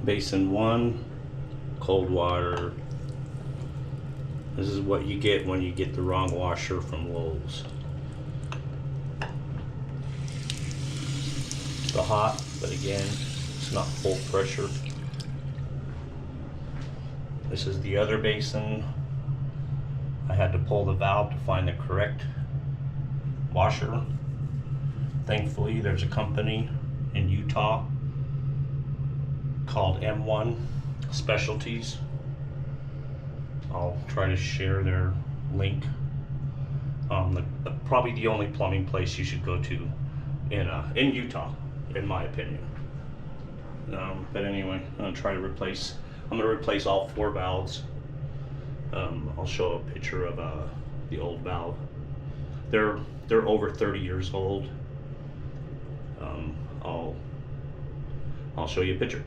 Basin 1, cold water. This is what you get when you get the wrong washer from Lowe's. The hot, but again, it's not full pressure. This is the other basin. I had to pull the valve to find the correct washer. Thankfully, there's a company in Utah called M1 Specialties. I'll try to share their link. Probably the only plumbing place you should go to in Utah, in my opinion. But anyway, I'm gonna replace all 4 valves. I'll show a picture of the old valve. They're over 30 years old. I'll show you a picture.